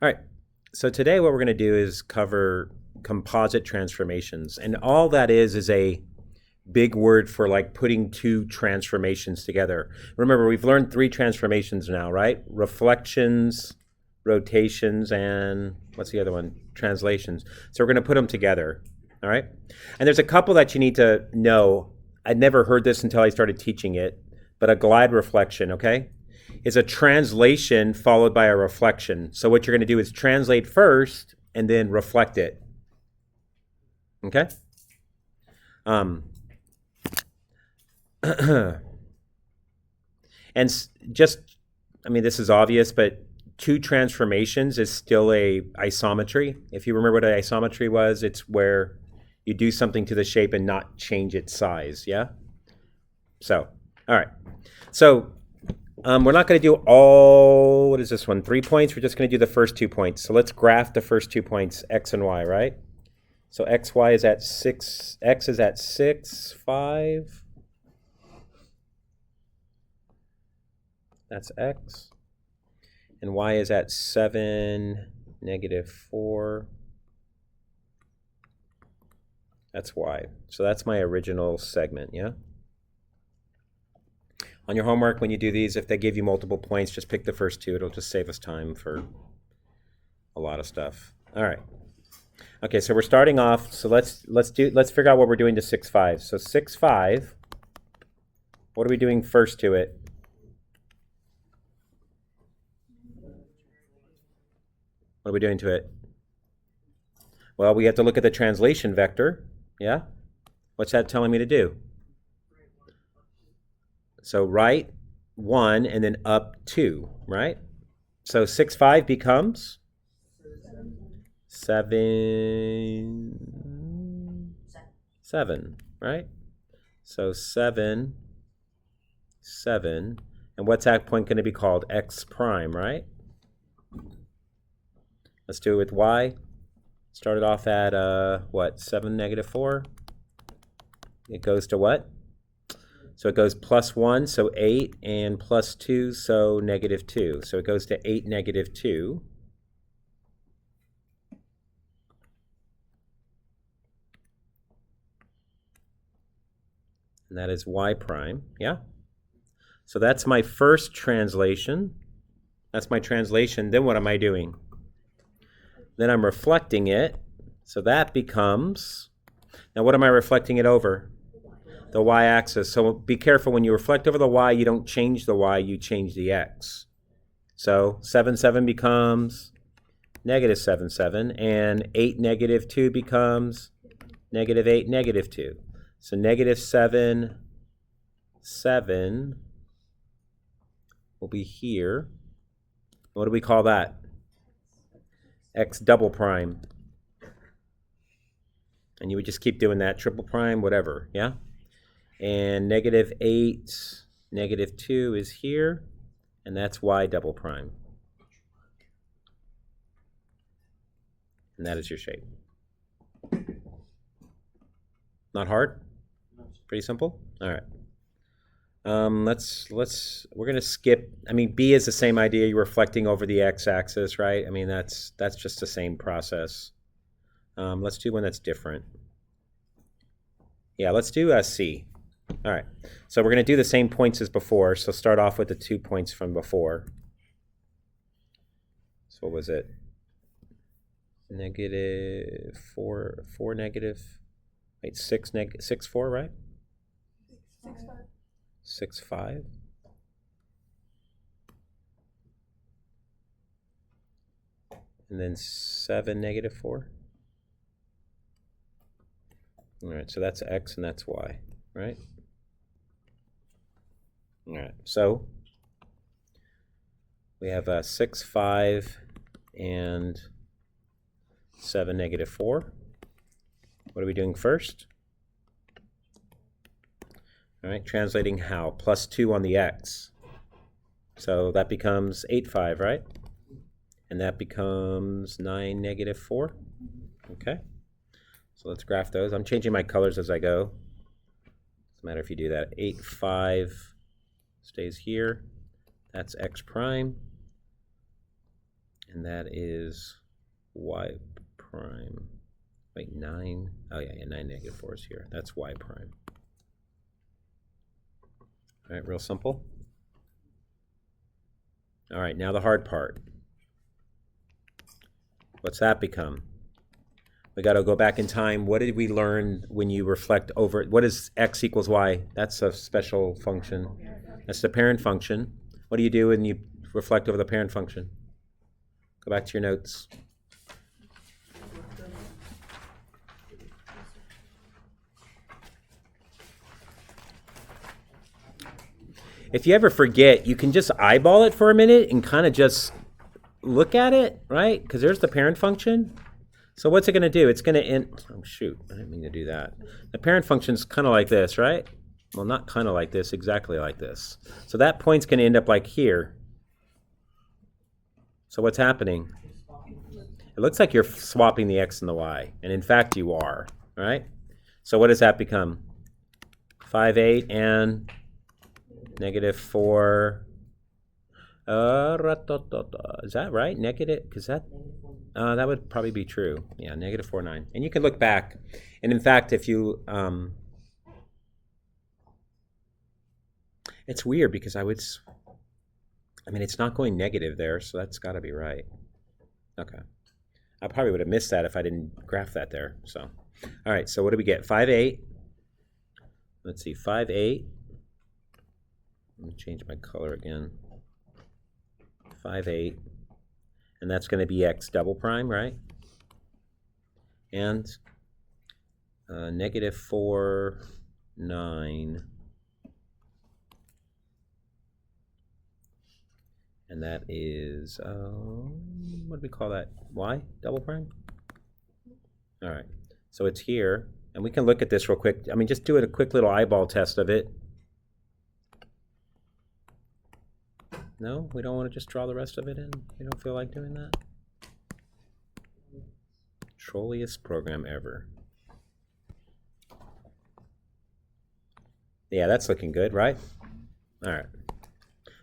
All right, so today what we're going to do is cover composite transformations. And all that is a big word for like putting two transformations together. Remember, we've learned three transformations now, right? Reflections, rotations, and what's the other one? Translations. So we're going to put them together, all right? And there's a couple that you need to know. I'd never heard this until I started teaching it, but a glide reflection, okay, is a translation followed by a reflection. So what you're going to do is translate first and then reflect it, okay? And just, I mean, this is obvious, but two transformations is still a isometry. If you remember what an isometry was, it's where you do something to the shape and not change its size, yeah? So, all right. So we're not going to do all, what is this one, 3 points? We're just going to do the first 2 points. So let's graph the first 2 points, x and y, right? So xy is at 6, x is at 6, 5. That's x. And y is at 7, -4. That's y. So that's my original segment, yeah? On your homework, when you do these, if they give you multiple points, just pick the first two. It'll just save us time for a lot of stuff. All right. Okay, so we're starting off. So let's figure out what we're doing to 6, 5. So 6, 5, what are we doing first to it? What are we doing to it? Well, we have to look at the translation vector, yeah? What's that telling me to do? So right 1 and then up 2, right? So 6, 5 becomes 7, 7, right? So 7, 7. And what's that point going to be called? X prime, right? Let's do it with y. Started off at, what, 7, -4? It goes to what? So it goes +1, so 8, and +2, so -2. So it goes to 8, -2. And that is y prime, yeah? So that's my first translation. That's my translation. Then what am I doing? Then I'm reflecting it. So that becomes, now what am I reflecting it over? The y-axis. So be careful when you reflect over the y, you don't change the y, you change the x. So 7, 7 becomes -7, 7, and 8, -2 becomes -8, -2. So -7, 7 will be here. What do we call that? X double prime. And you would just keep doing that, triple prime, whatever, yeah? And -8, -2 is here, and that's y double prime. And that is your shape. Not hard? Pretty simple? All right. We're gonna skip. I mean, B is the same idea. You're reflecting over the x-axis, right? I mean, that's just the same process. Let's do one that's different. Yeah, let's do C. All right. So we're gonna do the same points as before. So start off with the 2 points from before. So what was it? -4, 4 negative. Wait, 6 4, right? 6, 5. 6, 5. And then 7, -4. All right, so that's x and that's y, right? All right, so we have 6, 5, and 7, -4. What are we doing first? All right, translating how? +2 on the x. So that becomes 8, 5, right? And that becomes 9, -4. Okay. So let's graph those. I'm changing my colors as I go. Doesn't matter if you do that. 8, 5 stays here. That's x prime. And And that is y prime. Wait, 9. Oh, yeah, 9 negative 4 is here. That's y prime. All right, real simple. All right, now the hard part. What's that become? We got to go back in time. What did we learn when you reflect over? What is x equals y? That's a special function. That's the parent function. What do you do when you reflect over the parent function? Go back to your notes. If you ever forget, you can just eyeball it for a minute and kind of just look at it, right? Because there's the parent function. So what's it going to do? It's going to end. Oh, shoot. I didn't mean to do that. The parent function's kind of like this, right? Well, not kind of like this, exactly like this. So that point's going to end up like here. So what's happening? It looks like you're swapping the x and the y. And in fact, you are, right? So what does that become? 5, 8, and negative 4. Is that right? Negative? Because that would probably be true. Yeah, negative 4, 9. And you can look back. And in fact, if you... it's weird because it's not going negative there, so that's got to be right. Okay. I probably would have missed that if I didn't graph that there. So, all right, so what do we get? 5, 8. Let's see, 5, 8. Let me change my color again. 5, 8. And that's going to be x double prime, right? And negative 4, 9. And that is, what do we call that? Y double prime? All right. So it's here. And we can look at this real quick. I mean, just do a quick little eyeball test of it. No? We don't want to just draw the rest of it in? You don't feel like doing that? Trolliest program ever. Yeah, that's looking good, right? All right.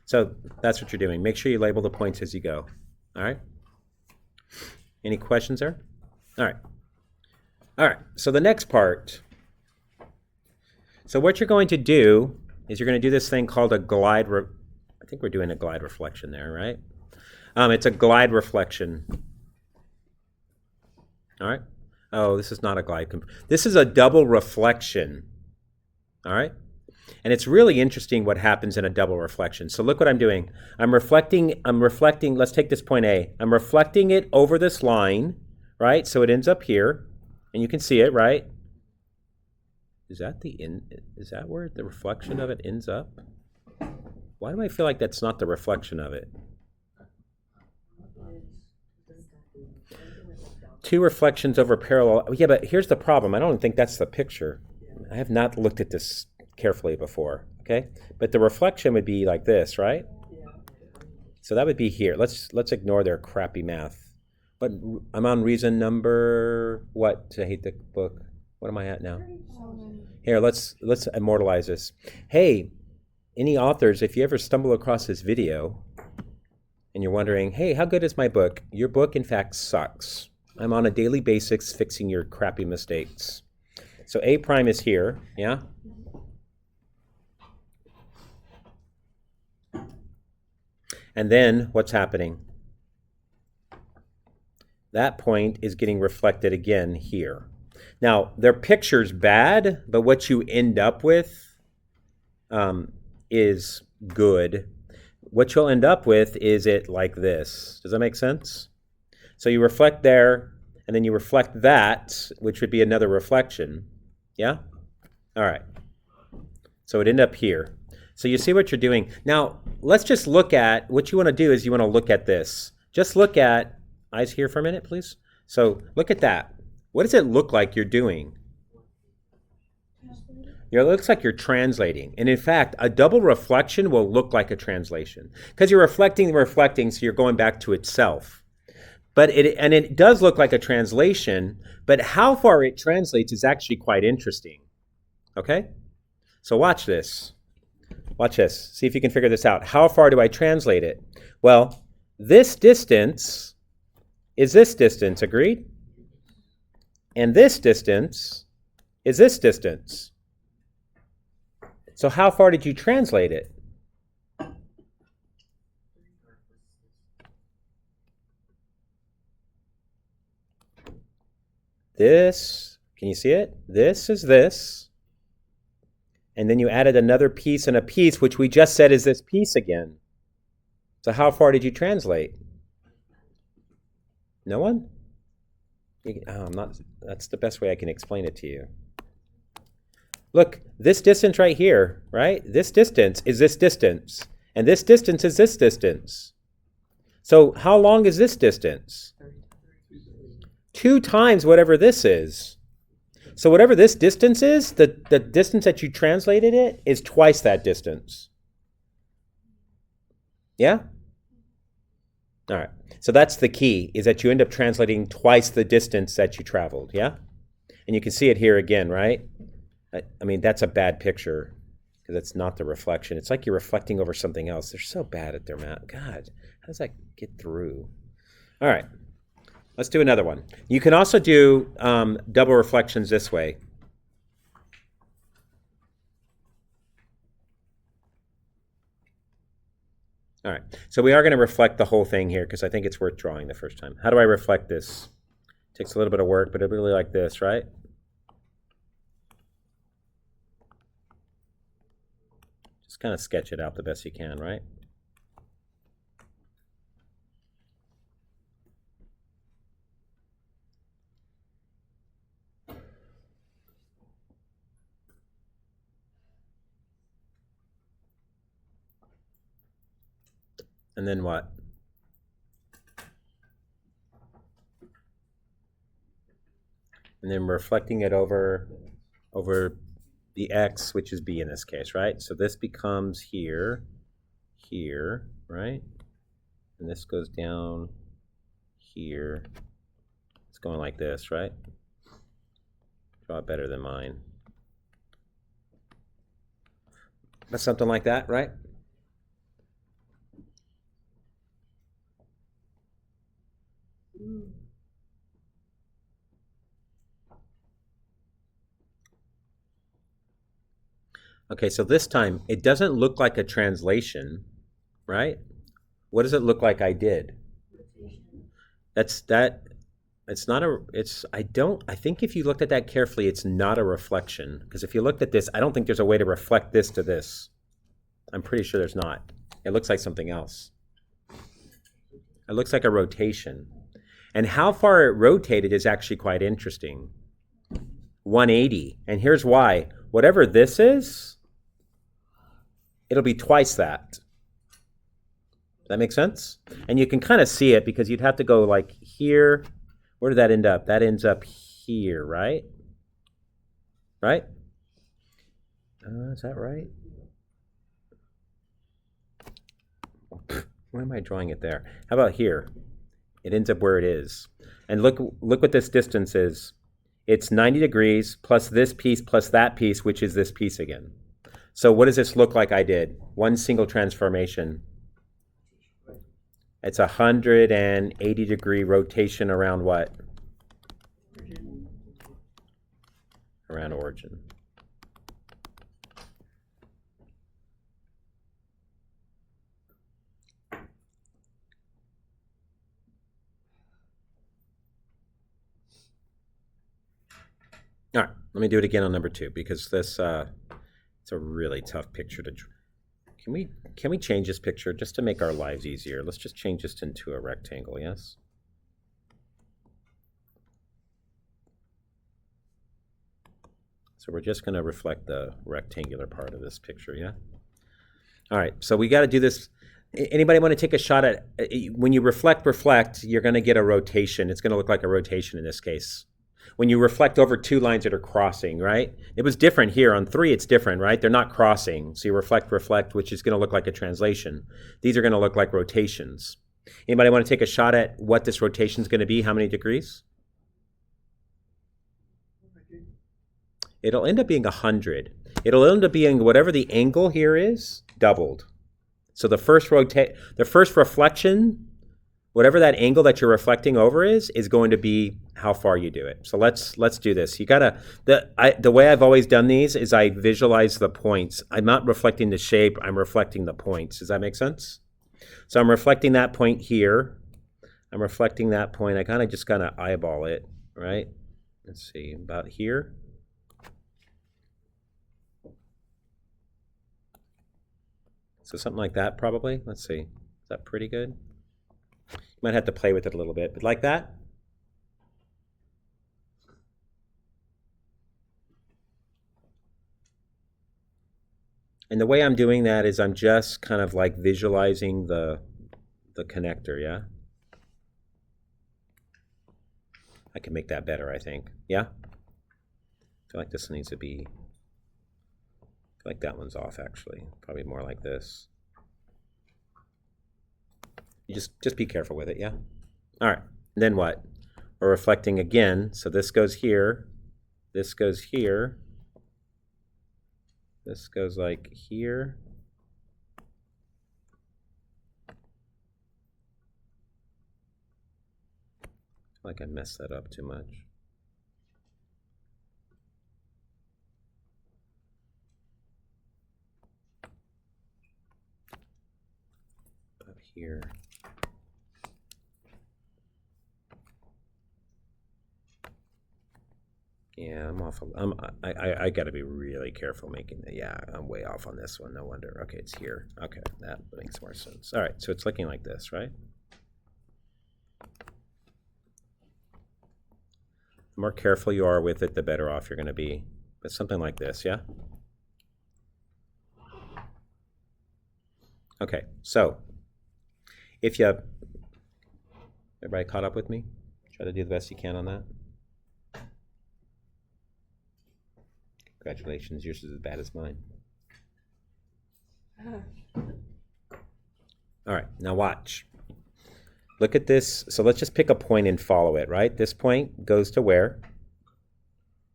So that's what you're doing. Make sure you label the points as you go. All right? Any questions there? All right. All right. So the next part. So what you're going to do is you're going to do this thing called a glide. I think we're doing a glide reflection there, right? It's a glide reflection. All right. Oh, this is not a glide. This is a double reflection. All right. And it's really interesting what happens in a double reflection. So look what I'm doing. I'm reflecting, let's take this point A. I'm reflecting it over this line, right? So it ends up here, and you can see it, right? Is that where the reflection of it ends up? Why do I feel like that's not the reflection of it? Two reflections over parallel. Yeah, but here's the problem. I don't think that's the picture. I have not looked at this carefully before, okay? But the reflection would be like this, right? So that would be here. Let's ignore their crappy math. But I'm on reason number what? I hate the book. What am I at now? Here, let's immortalize this. Hey, any authors, if you ever stumble across this video and you're wondering, hey, how good is my book? Your book, in fact, sucks. I'm on a daily basis fixing your crappy mistakes. So A prime is here, yeah? And then what's happening? That point is getting reflected again here. Now, their picture's bad, but what you end up with is good. What you'll end up with is it like this. Does that make sense? So you reflect there, and then you reflect that, which would be another reflection. Yeah? All right. So it end up here. So you see what you're doing. Now, let's just look at, what you want to do is you want to look at this. Just look at, eyes here for a minute, please. So look at that. What does it look like you're doing? It looks like you're translating. And in fact, a double reflection will look like a translation. Because you're reflecting, so you're going back to itself. But it does look like a translation, but how far it translates is actually quite interesting. Okay? So watch this. Watch this. See if you can figure this out. How far do I translate it? Well, this distance is this distance, agreed? And this distance is this distance. So how far did you translate it? This, can you see it? This is this. And then you added another piece and a piece, which we just said is this piece again. So how far did you translate? No one? That's the best way I can explain it to you. Look, this distance right here, right? This distance is this distance. And this distance is this distance. So how long is this distance? 2 times whatever this is. So whatever this distance is, the distance that you translated it is twice that distance. Yeah? All right. So that's the key, is that you end up translating twice the distance that you traveled. Yeah? And you can see it here again, right? I mean, that's a bad picture because it's not the reflection. It's like you're reflecting over something else. They're so bad at their math. God, how does that get through? All right. Let's do another one. You can also do double reflections this way. All right, so we are going to reflect the whole thing here because I think it's worth drawing the first time. How do I reflect this? Takes a little bit of work, but I really like this, right? Just kind of sketch it out the best you can, right? And then what? And then reflecting it over the x, which is b in this case, right? So this becomes here, right? And this goes down here. It's going like this, right? Draw it better than mine. But something like that, right? Okay, so this time it doesn't look like a translation, right? What does it look like I did? That's that. It's not a, I think if you looked at that carefully, it's not a reflection. Because if you looked at this, I don't think there's a way to reflect this to this. I'm pretty sure there's not. It looks like something else. It looks like a rotation. And how far it rotated is actually quite interesting. 180. And here's why. Whatever this is, it'll be twice that. Does that make sense? And you can kind of see it because you'd have to go like here. Where did that end up? That ends up here, right? Right? Is that right? Why am I drawing it there? How about here? It ends up where it is. And look what this distance is. It's 90 degrees plus this piece plus that piece, which is this piece again. So what does this look like I did? One single transformation. It's 180 degree rotation around what? Around origin. All right, let me do it again on number 2 because this it's a really tough picture to draw. Can we change this picture just to make our lives easier? Let's just change this into a rectangle, yes? So we're just going to reflect the rectangular part of this picture, yeah? All right, so we got to do this. Anybody want to take a shot at, when you reflect, you're going to get a rotation. It's going to look like a rotation in this case. When you reflect over 2 lines that are crossing, right? It was different here. On 3, it's different, right? They're not crossing. So you reflect, which is going to look like a translation. These are going to look like rotations. Anybody want to take a shot at what this rotation is going to be? How many degrees? It'll end up being 100. It'll end up being whatever the angle here is, doubled. So the first reflection whatever that angle that you're reflecting over is going to be how far you do it. So let's do this. You gotta, the way I've always done these is I visualize the points. I'm not reflecting the shape, I'm reflecting the points. Does that make sense? So I'm reflecting that point here. I'm reflecting that point. I kind of just eyeball it, right? Let's see, about here. So something like that probably. Let's see. Is that pretty good? You might have to play with it a little bit, but like that. And the way I'm doing that is I'm just kind of like visualizing the connector, yeah? I can make that better, I think. Yeah? I feel like this needs to be, I feel like that one's off actually. Probably more like this. You just be careful with it, yeah? All right, and then what? We're reflecting again, so this goes here, this goes here, this goes like here. I feel like I messed that up too much. Up here. Yeah, I'm off. I got to be really careful making the. Yeah, I'm way off on this one. No wonder. Okay, it's here. Okay, that makes more sense. All right, so it's looking like this, right? The more careful you are with it, the better off you're going to be. But something like this, yeah? Okay, so if you, everybody caught up with me? Try to do the best you can on that. Congratulations, yours is as bad as mine. All right, now watch. Look at this. So let's just pick a point and follow it, right? This point goes to where?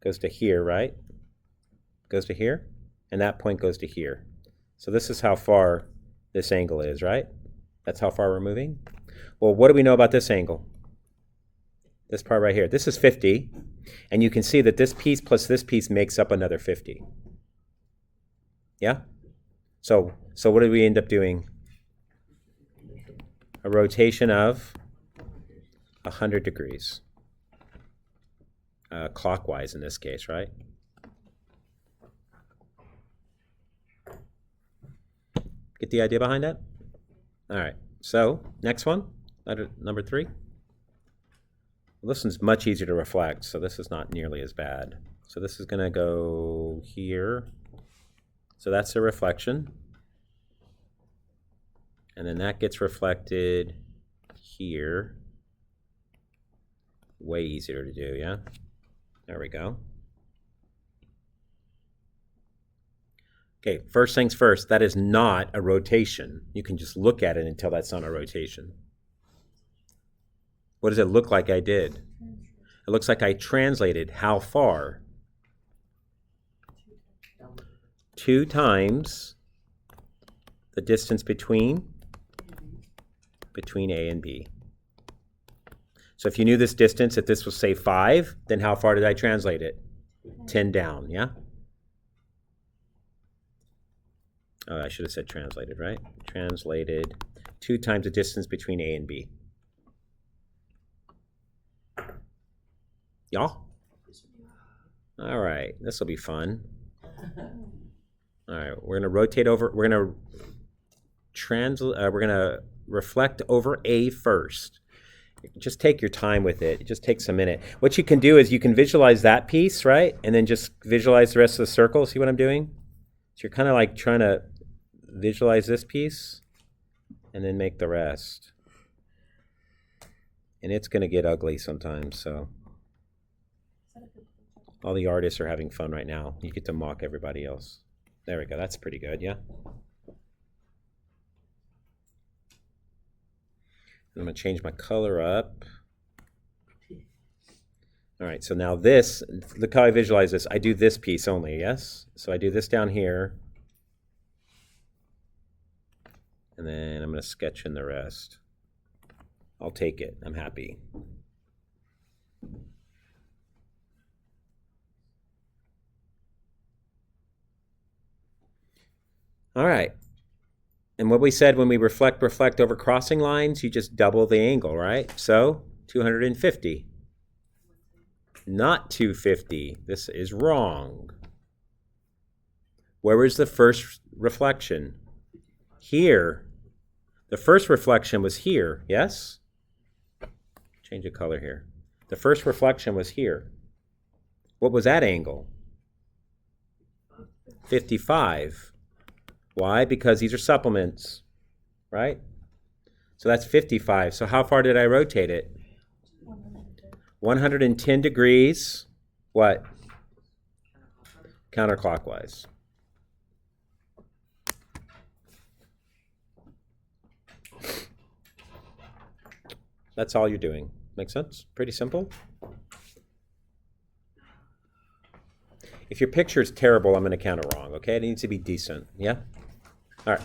Goes to here, right? Goes to here, and that point goes to here. So this is how far this angle is, right? That's how far we're moving. Well, what do we know about this angle? This part right here. This is 50, and you can see that this piece plus this piece makes up another 50. Yeah? So what did we end up doing? A rotation of 100 degrees. Clockwise in this case, right? Get the idea behind that? All right, so next one, number 3. Well, this one's much easier to reflect, so this is not nearly as bad. So this is gonna go here. So that's a reflection. And then that gets reflected here. Way easier to do, yeah? There we go. Okay, first things first, that is not a rotation. You can just look at it and tell that's not a rotation. What does it look like I did? It looks like I translated how far? 2 times the distance between A and B. So if you knew this distance, if this was, say, 5, then how far did I translate it? 10 down, yeah? Oh, I should have said translated, right? Translated 2 times the distance between A and B. Y'all? All right, this will be fun. All right, we're gonna rotate over, we're gonna reflect over A first. Just take your time with it. It just takes a minute. What you can do is you can visualize that piece, right? And then just visualize the rest of the circle. See what I'm doing? So you're kind of like trying to visualize this piece and then make the rest. And it's going to get ugly sometimes, so. All the artists are having fun right now. You get to mock everybody else. There we go. That's pretty good, yeah? I'm going to change my color up. All right, so now this, look how I visualize this. I do this piece only, yes? So I do this down here. And then I'm going to sketch in the rest. I'll take it. I'm happy. All right. And what we said when we reflect over crossing lines, you just double the angle, right? So 250. Not 250. This is wrong. Where was the first reflection? Here. The first reflection was here, yes? Change the color here. The first reflection was here. What was that angle? 55. Why? Because these are supplements, right? So that's 55. So how far did I rotate it? 110 degrees. What? Counterclockwise. That's all you're doing. Make sense? Pretty simple. If your picture is terrible, I'm going to count it wrong, okay? It needs to be decent, yeah? All right.